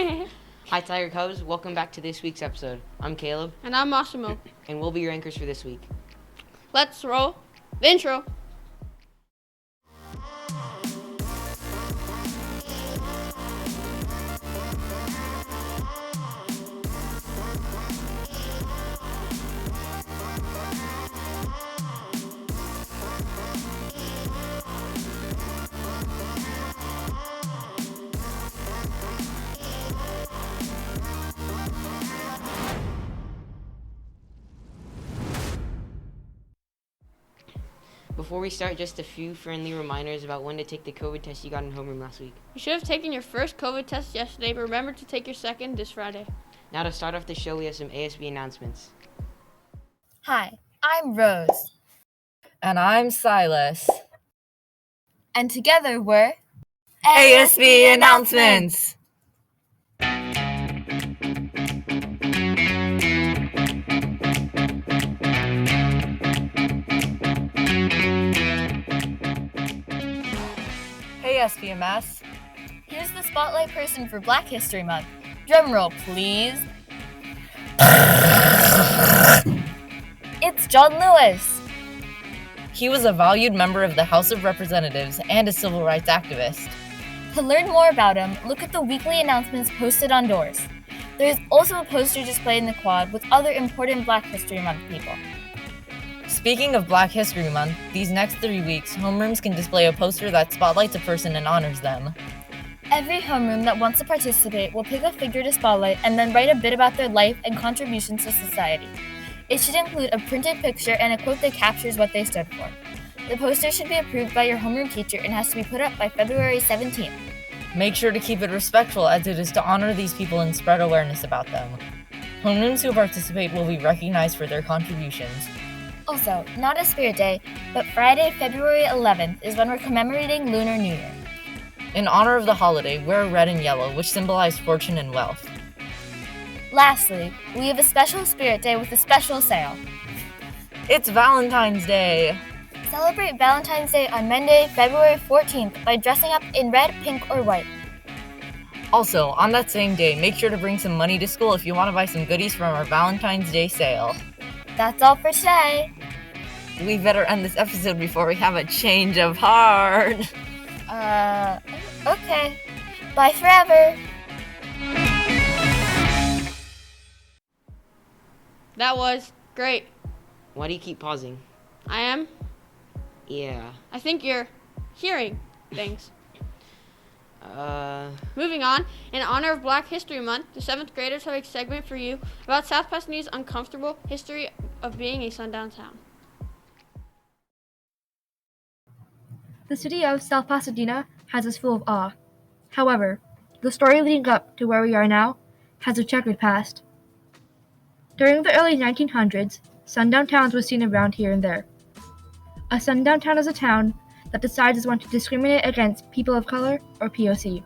Hi, Tiger Cubs. Welcome back to this week's episode. I'm Caleb. And I'm Massimo. And we'll be your anchors for this week. Let's roll the intro. Before we start, just a few friendly reminders about when to take the COVID test you got in homeroom last week. You should have taken your first COVID test yesterday, but remember to take your second this Friday. Now to start off the show, we have some ASB announcements. Hi, I'm Rose. And I'm Silas. And together we're ASB Announcements! Hey SPMS. Here's the spotlight person for Black History Month. Drumroll, please. It's John Lewis. He was a valued member of the House of Representatives and a civil rights activist. To learn more about him, look at the weekly announcements posted on doors. There's also a poster display in the quad with other important Black History Month people. Speaking of Black History Month, these next 3 weeks, homerooms can display a poster that spotlights a person and honors them. Every homeroom that wants to participate will pick a figure to spotlight and then write a bit about their life and contributions to society. It should include a printed picture and a quote that captures what they stood for. The poster should be approved by your homeroom teacher and has to be put up by February 17th. Make sure to keep it respectful, as it is to honor these people and spread awareness about them. Homerooms who participate will be recognized for their contributions. Also, not a Spirit Day, but Friday, February 11th is when we're commemorating Lunar New Year. In honor of the holiday, wear red and yellow, which symbolize fortune and wealth. Lastly, we have a special Spirit Day with a special sale. It's Valentine's Day! Celebrate Valentine's Day on Monday, February 14th by dressing up in red, pink, or white. Also, on that same day, make sure to bring some money to school if you want to buy some goodies from our Valentine's Day sale. That's all for today. We better end this episode before we have a change of heart. Okay. Bye forever. That was great. Why do you keep pausing? I am. Yeah. I think you're hearing things. Moving on, in honor of Black History Month, the 7th graders have a segment for you about South Pasadena's uncomfortable history of being a sundown town. The city of South Pasadena has us full of awe. However, the story leading up to where we are now has a checkered past. During the early 1900s, sundown towns were seen around here and there. A sundown town is a town that decides it wants to discriminate against people of color, or POC.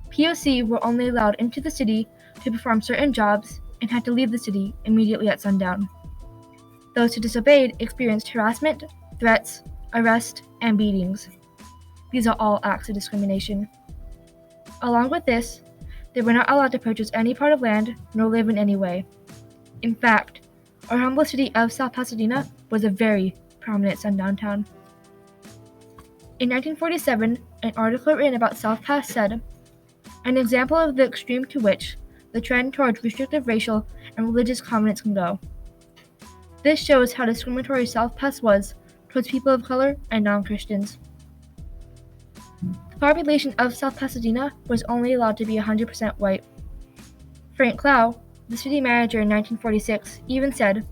POC were only allowed into the city to perform certain jobs and had to leave the city immediately at sundown. Those who disobeyed experienced harassment, threats, arrest, and beatings. These are all acts of discrimination. Along with this, they were not allowed to purchase any part of land nor live in any way. In fact, our humble city of South Pasadena was a very prominent sundown town. In 1947, an article written about South Pas said, "An example of the extreme to which the trend towards restrictive racial and religious covenants can go. This shows how discriminatory South Pas was towards people of color and non-Christians." The population of South Pasadena was only allowed to be 100% white. Frank Clough, the city manager in 1946, even said,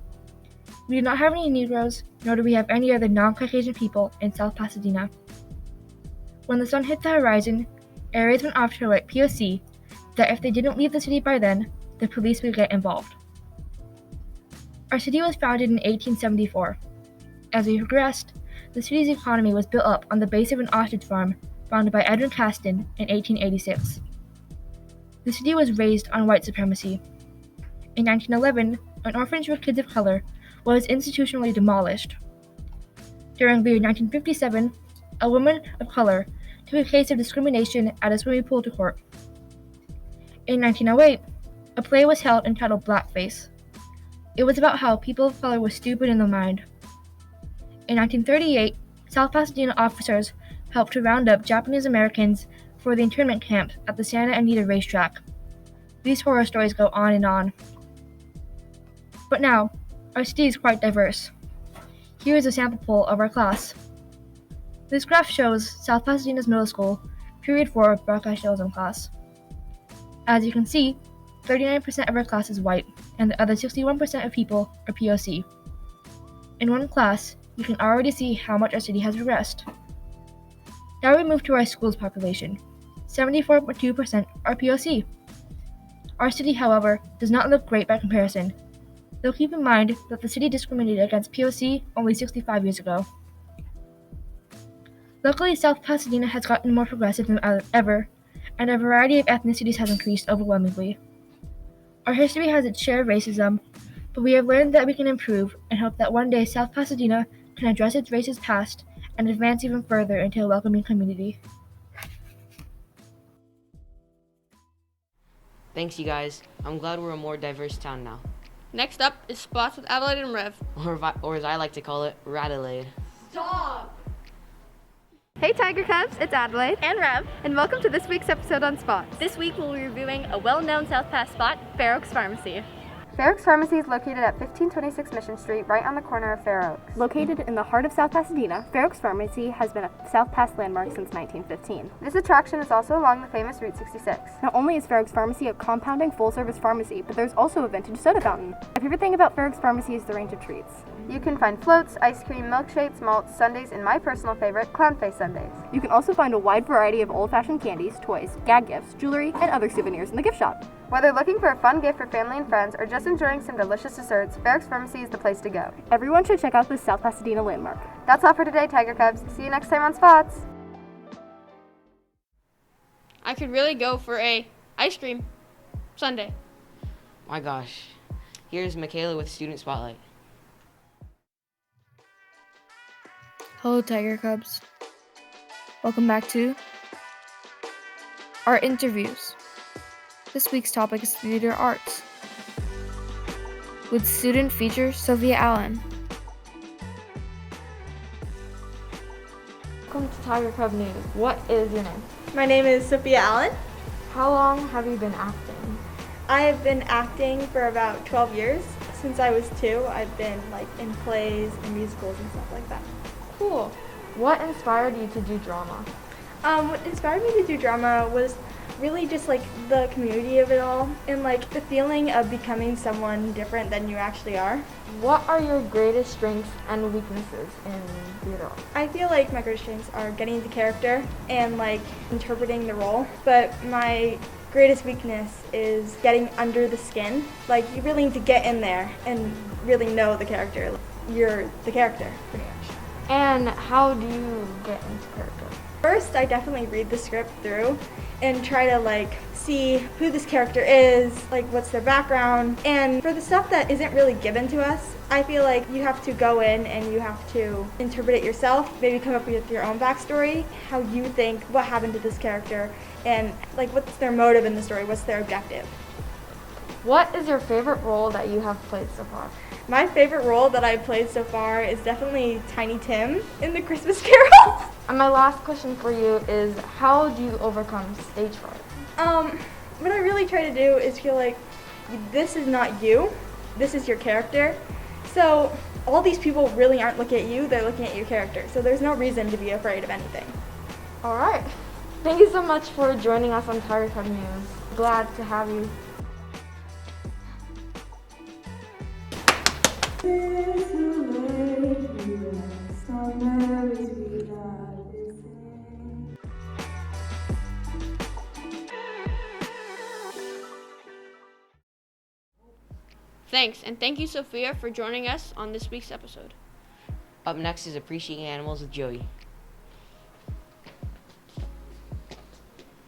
"We do not have any Negroes, nor do we have any other non-Caucasian people in South Pasadena." When the sun hit the horizon, areas went off to alert POC that if they didn't leave the city by then, the police would get involved. Our city was founded in 1874. As we progressed, the city's economy was built up on the base of an ostrich farm founded by Edwin Caston in 1886. The city was raised on white supremacy. In 1911, an orphanage for kids of color was institutionally demolished. During the year 1957, a woman of color took a case of discrimination at a swimming pool to court. In 1908, a play was held entitled Blackface. It was about how people of color were stupid in the mind. In 1938, South Pasadena officers helped to round up Japanese Americans for the internment camp at the Santa Anita racetrack. These horror stories go on and on. But now, our city is quite diverse. Here is a sample poll of our class. This graph shows South Pasadena's middle school, period 4 broadcastism class. As you can see, 39% of our class is white, and the other 61% of people are POC. In one class, you can already see how much our city has regressed. Now we move to our school's population. 74.2% are POC. Our city, however, does not look great by comparison, though keep in mind that the city discriminated against POC only 65 years ago. Luckily, South Pasadena has gotten more progressive than ever, and a variety of ethnicities has increased overwhelmingly. Our history has its share of racism, but we have learned that we can improve and hope that one day South Pasadena can address its racist past and advance even further into a welcoming community. Thanks, you guys. I'm glad we're a more diverse town now. Next up is Spots with Adelaide and Rev. Or as I like to call it, Radelaide. Stop! Hey Tiger Cubs, it's Adelaide and Rev. and welcome to this week's episode on Spots. This week we'll be reviewing a well-known South Pass spot, Fair Oaks Pharmacy. Fair Oaks Pharmacy is located at 1526 Mission Street, right on the corner of Fair Oaks. Located in the heart of South Pasadena, Fair Oaks Pharmacy has been a South Pass landmark since 1915. This attraction is also along the famous Route 66. Not only is Fair Oaks Pharmacy a compounding full-service pharmacy, but there's also a vintage soda fountain. My favorite thing about Fair Oaks Pharmacy is the range of treats. You can find floats, ice cream, milkshakes, malts, sundaes, and my personal favorite, clown face sundaes. You can also find a wide variety of old-fashioned candies, toys, gag gifts, jewelry, and other souvenirs in the gift shop. Whether looking for a fun gift for family and friends or just enjoying some delicious desserts, Fair Oaks Pharmacy is the place to go. Everyone should check out this South Pasadena landmark. That's all for today, Tiger Cubs. See you next time on Spots. I could really go for a ice cream sundae. My gosh. Here's Michaela with Student Spotlight. Hello, Tiger Cubs. Welcome back to our interviews. This week's topic is theater arts, with student feature Sophia Allen. Welcome to Tiger Cub News. What is your name? My name is Sophia Allen. How long have you been acting? I have been acting for about 12 years. Since I was 2, I've been in plays and musicals and stuff like that. Cool. What inspired you to do drama? What inspired me to do drama was really just the community of it all and the feeling of becoming someone different than you actually are. What are your greatest strengths and weaknesses in theater art? I feel like my greatest strengths are getting the character and interpreting the role, but my greatest weakness is getting under the skin. You really need to get in there and really know the character. You're the character, pretty much. And how do you get into character? First, I definitely read the script through and try to see who this character is, what's their background. And for the stuff that isn't really given to us, I feel like you have to go in and you have to interpret it yourself, maybe come up with your own backstory, how you think what happened to this character, and what's their motive in the story, what's their objective. What is your favorite role that you have played so far? My favorite role that I've played so far is definitely Tiny Tim in The Christmas Carol. And my last question for you is, how do you overcome stage fright? What I really try to do is feel like this is not you, this is your character. So all these people really aren't looking at you, they're looking at your character. So there's no reason to be afraid of anything. All right. Thank you so much for joining us on Tiger Cub News. Glad to have you. Thanks, and thank you, Sophia, for joining us on this week's episode. Up next is Appreciating Animals with Joey.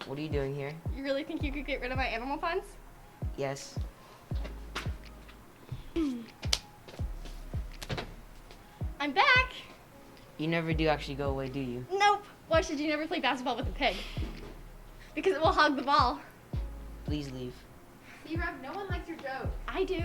What are you doing here? You really think you could get rid of my animal puns? Yes. I'm back! You never do actually go away, do you? Nope. Why should you never play basketball with a pig? Because it will hog the ball. Please leave. C-Rev, no one likes your joke. I do.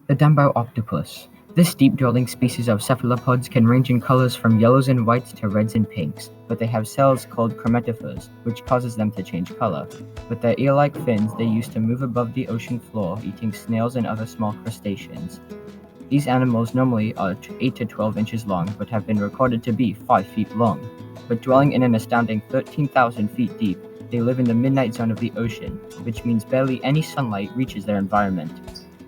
The dumbo octopus. This deep-dwelling species of cephalopods can range in colors from yellows and whites to reds and pinks, but they have cells called chromatophores, which causes them to change color. With their eel-like fins, they used to move above the ocean floor, eating snails and other small crustaceans. These animals normally are 8 to 12 inches long, but have been recorded to be 5 feet long. But dwelling in an astounding 13,000 feet deep, they live in the midnight zone of the ocean, which means barely any sunlight reaches their environment.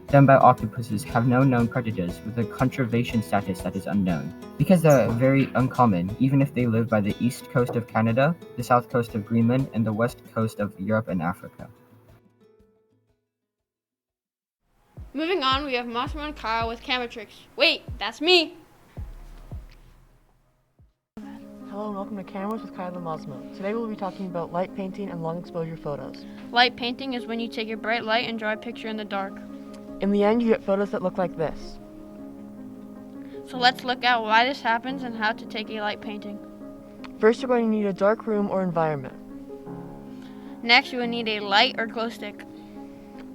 Dumbo octopuses have no known predators, with a conservation status that is unknown. Because they're very uncommon, even if they live by the east coast of Canada, the south coast of Greenland, and the west coast of Europe and Africa. Moving on, we have Massimo and Kyle with camera tricks. Wait, that's me. Hello and welcome to Cameras with Kyle and Massimo. Today we'll be talking about light painting and long exposure photos. Light painting is when you take a bright light and draw a picture in the dark. In the end, you get photos that look like this. So let's look at why this happens and how to take a light painting. First, you're going to need a dark room or environment. Next, you will need a light or glow stick.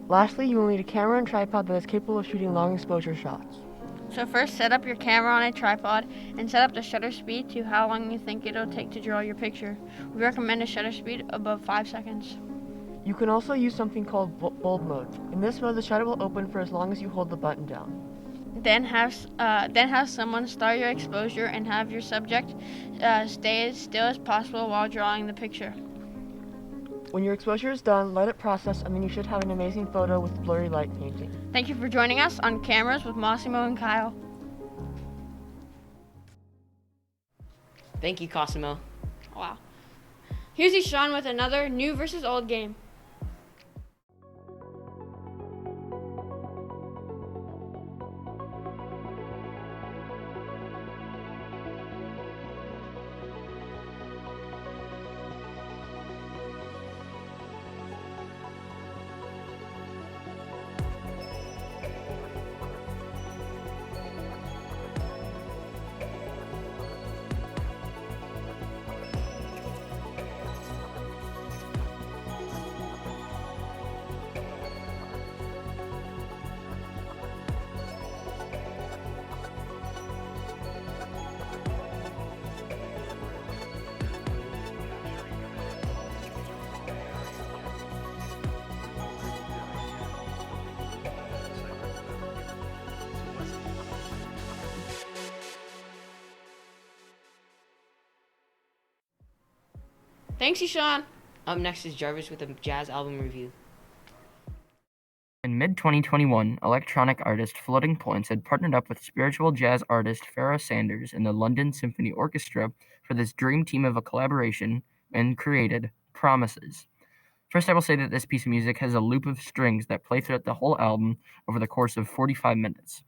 Lastly, you will need a camera and tripod that is capable of shooting long exposure shots. So first, set up your camera on a tripod and set up the shutter speed to how long you think it'll take to draw your picture. We recommend a shutter speed above 5 seconds. You can also use something called bulb mode. In this mode, the shutter will open for as long as you hold the button down. Then have someone start your exposure and have your subject stay as still as possible while drawing the picture. When your exposure is done, let it process, and then you should have an amazing photo with blurry light painting. Thank you for joining us on Cameras with Massimo and Kyle. Thank you, Cosimo. Wow. Here's Ishan with another new versus old game. Thanks, Ishan. Up next is Jarvis with a jazz album review. In mid-2021, electronic artist Floating Points had partnered up with spiritual jazz artist Pharoah Sanders and the London Symphony Orchestra for this dream team of a collaboration and created Promises. First, I will say that this piece of music has a loop of strings that play throughout the whole album over the course of 45 minutes.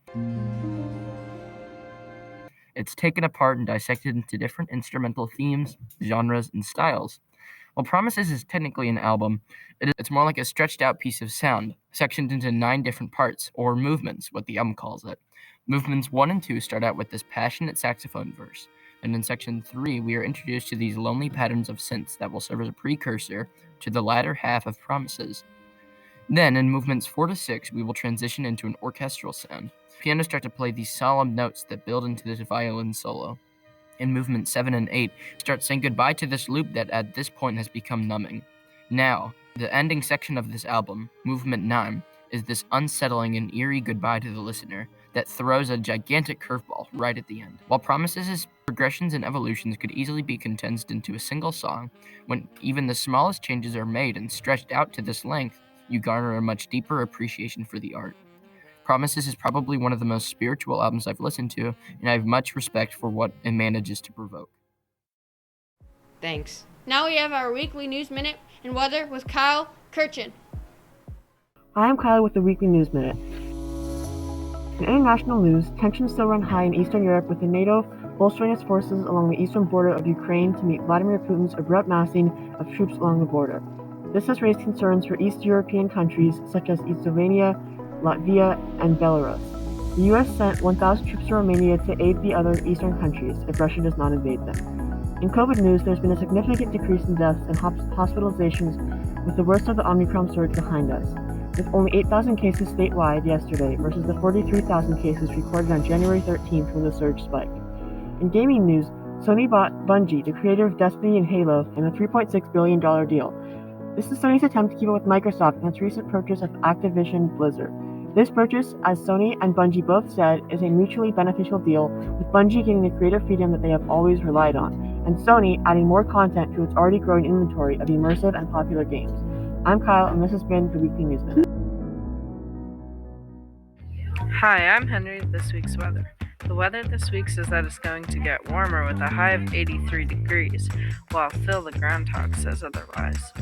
It's taken apart and dissected into different instrumental themes, genres, and styles. While Promises is technically an album, it's more like a stretched out piece of sound, sectioned into 9 different parts, or movements, what the album calls it. Movements 1 and 2 start out with this passionate saxophone verse, and in section 3 we are introduced to these lonely patterns of synths that will serve as a precursor to the latter half of Promises. Then, in movements 4 to 6, we will transition into an orchestral sound. Pianos start to play these solemn notes that build into this violin solo. In movements 7 and 8, start saying goodbye to this loop that at this point has become numbing. Now, the ending section of this album, movement 9, is this unsettling and eerie goodbye to the listener that throws a gigantic curveball right at the end. While Promises' progressions and evolutions could easily be condensed into a single song, when even the smallest changes are made and stretched out to this length, you garner a much deeper appreciation for the art. Promises is probably one of the most spiritual albums I've listened to, and I have much respect for what it manages to provoke. Thanks. Now we have our weekly news minute and weather with Kyle Kirchin. I am Kyle with the Weekly News Minute. In international news, tensions still run high in Eastern Europe with the NATO bolstering its forces along the eastern border of Ukraine to meet Vladimir Putin's abrupt massing of troops along the border. This has raised concerns for East European countries such as Slovenia, Latvia, and Belarus. The U.S. sent 1,000 troops to Romania to aid the other eastern countries if Russia does not invade them. In COVID news, there's been a significant decrease in deaths and hospitalizations, with the worst of the Omicron surge behind us, with only 8,000 cases statewide yesterday versus the 43,000 cases recorded on January 13th when the surge spiked. In gaming news, Sony bought Bungie, the creator of Destiny and Halo, in a $3.6 billion deal. This is Sony's attempt to keep up with Microsoft in its recent purchase of Activision Blizzard. This purchase, as Sony and Bungie both said, is a mutually beneficial deal, with Bungie getting the creative freedom that they have always relied on, and Sony adding more content to its already growing inventory of immersive and popular games. I'm Kyle, and this has been the Weekly News Minute. Hi, I'm Henry with this week's weather. The weather this week says that it's going to get warmer with a high of 83 degrees, while Phil the groundhog says otherwise.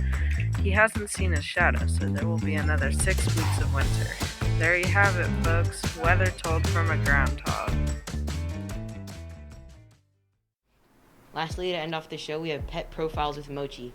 He hasn't seen his shadow, so there will be another 6 weeks of winter. There you have it, folks. Weather told from a groundhog. Lastly, to end off the show, we have pet profiles with Mochi.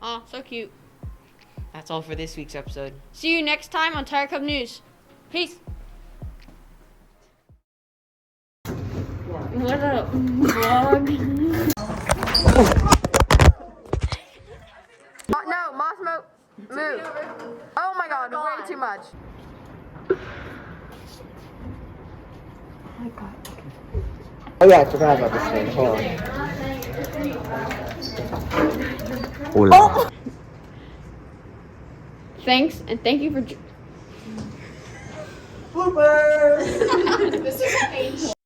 Aw, so cute. That's all for this week's episode. See you next time on Tire Cub News. Peace. What up, vlog? No, Moss move. Oh my god, way too much. Oh yeah, I forgot about this thing. Hold on. Oh! Thanks, and thank you for... Bloopers! This is painful.